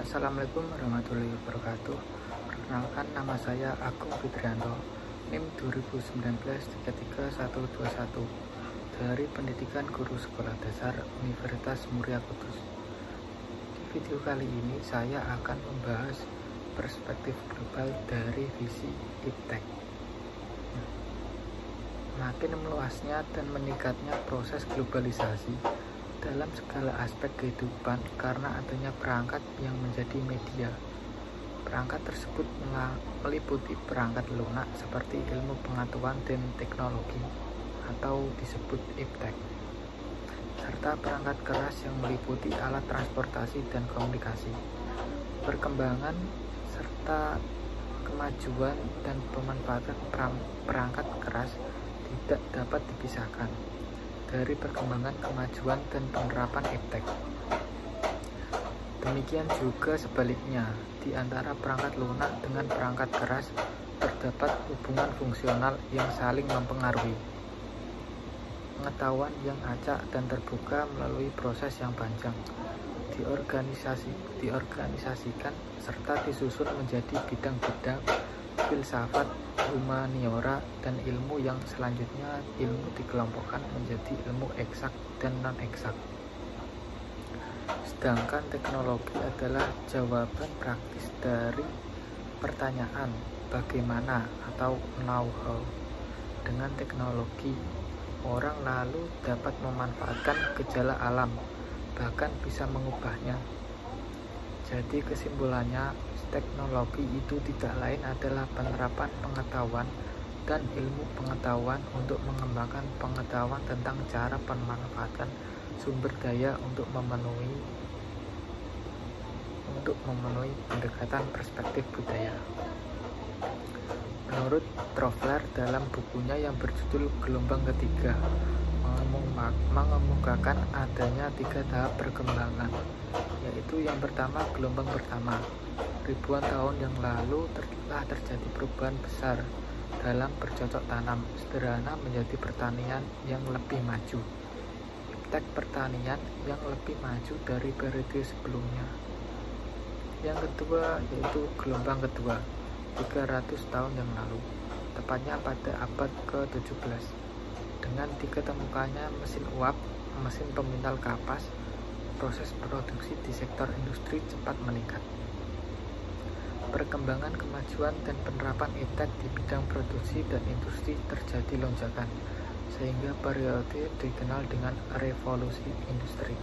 Assalamualaikum warahmatullahi wabarakatuh. Perkenalkan, nama saya Agung Fitrianto, NIM 2019-33121 dari Pendidikan Guru Sekolah Dasar Universitas Muria Kudus. Di video kali ini saya akan membahas perspektif global dari visi IPTEK. Makin meluasnya dan meningkatnya proses globalisasi dalam segala aspek kehidupan karena adanya perangkat yang menjadi media. Perangkat tersebut meliputi perangkat lunak seperti ilmu pengetahuan dan teknologi atau disebut IPTEK, serta perangkat keras yang meliputi alat transportasi dan komunikasi. Perkembangan serta kemajuan dan pemanfaatan perangkat keras tidak dapat dipisahkan dari perkembangan, kemajuan, dan penerapan IPTEK. Demikian juga sebaliknya, di antara perangkat lunak dengan perangkat keras terdapat hubungan fungsional yang saling mempengaruhi. Pengetahuan yang acak dan terbuka melalui proses yang panjang diorganisasikan serta disusun menjadi bidang-bidang filsafat, humaniora, dan ilmu yang selanjutnya ilmu dikelompokkan menjadi ilmu eksak dan non-eksak. Sedangkan teknologi adalah jawaban praktis dari pertanyaan bagaimana atau know-how. Dengan teknologi, orang lalu dapat memanfaatkan gejala alam, bahkan bisa mengubahnya. Jadi kesimpulannya, teknologi itu tidak lain adalah penerapan pengetahuan dan ilmu pengetahuan untuk mengembangkan pengetahuan tentang cara pemanfaatan sumber daya untuk memenuhi pendekatan perspektif budaya. Menurut Trofler dalam bukunya yang berjudul Gelombang Ketiga, mengemukakan adanya 3 tahap perkembangan, yaitu yang pertama, gelombang pertama. Ribuan tahun yang lalu telah terjadi perubahan besar dalam bercocok tanam sederhana menjadi pertanian yang lebih maju. IPTEK pertanian yang lebih maju dari periode sebelumnya. Yang kedua yaitu gelombang kedua, 300 tahun yang lalu, tepatnya pada abad ke-17. Dengan diketemukannya mesin uap, mesin pemintal kapas, proses produksi di sektor industri cepat meningkat. Perkembangan, kemajuan, dan penerapan IPTEK di bidang produksi dan industri terjadi lonjakan, sehingga periode dikenal dengan revolusi industri.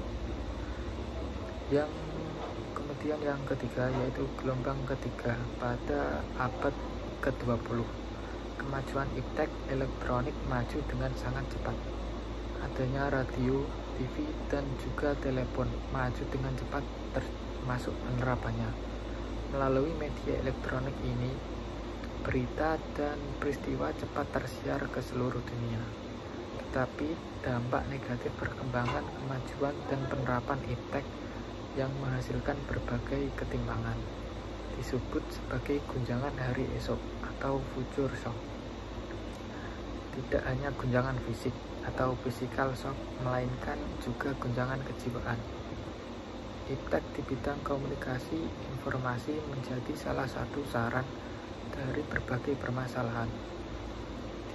Kemudian yang ketiga yaitu gelombang ketiga pada abad ke-20. Kemajuan IPTEK elektronik maju dengan sangat cepat. Adanya radio, TV, dan juga telepon maju dengan cepat termasuk penerapannya. Melalui media elektronik ini, berita dan peristiwa cepat tersiar ke seluruh dunia. Tetapi dampak negatif perkembangan, kemajuan, dan penerapan IPTEK yang menghasilkan berbagai ketimpangan disebut sebagai guncangan hari esok atau future shock. Tidak hanya guncangan fisik atau physical shock, melainkan juga guncangan kejiwaan. IPTEK di bidang komunikasi informasi menjadi salah satu saran dari berbagai permasalahan.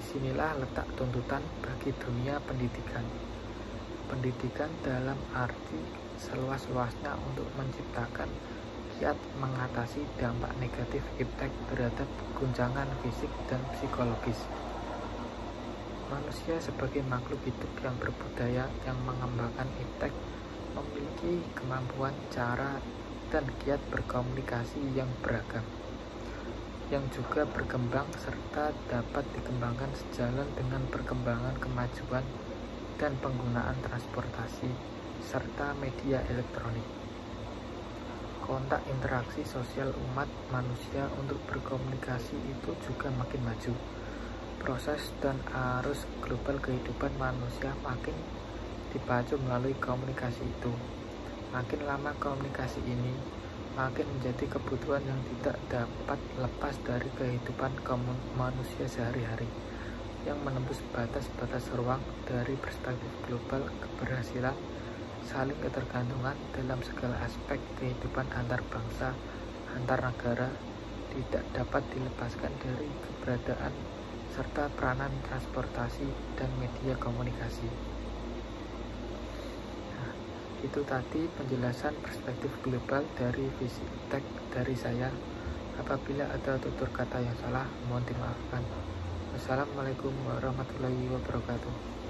Disinilah letak tuntutan bagi dunia pendidikan. Pendidikan dalam arti seluas-luasnya untuk menciptakan kiat mengatasi dampak negatif IPTEK terhadap guncangan fisik dan psikologis. Manusia sebagai makhluk hidup yang berbudaya yang mengembangkan IPTEK memiliki kemampuan, cara, dan kiat berkomunikasi yang beragam, yang juga berkembang serta dapat dikembangkan sejalan dengan perkembangan kemajuan dan penggunaan transportasi serta media elektronik. Kontak interaksi sosial umat manusia untuk berkomunikasi itu juga makin maju. Proses dan arus global kehidupan manusia makin dipacu melalui komunikasi itu. Makin lama komunikasi ini, makin menjadi kebutuhan yang tidak dapat lepas dari kehidupan manusia sehari-hari, yang menembus batas-batas ruang dari perspektif global keberhasilan saling ketergantungan dalam segala aspek kehidupan antar bangsa, antar negara, tidak dapat dilepaskan dari keberadaan serta peranan transportasi dan media komunikasi. Nah, itu tadi penjelasan perspektif global dari visi iptek dari saya. Apabila ada tutur kata yang salah, mohon dimaafkan. Wassalamualaikum warahmatullahi wabarakatuh.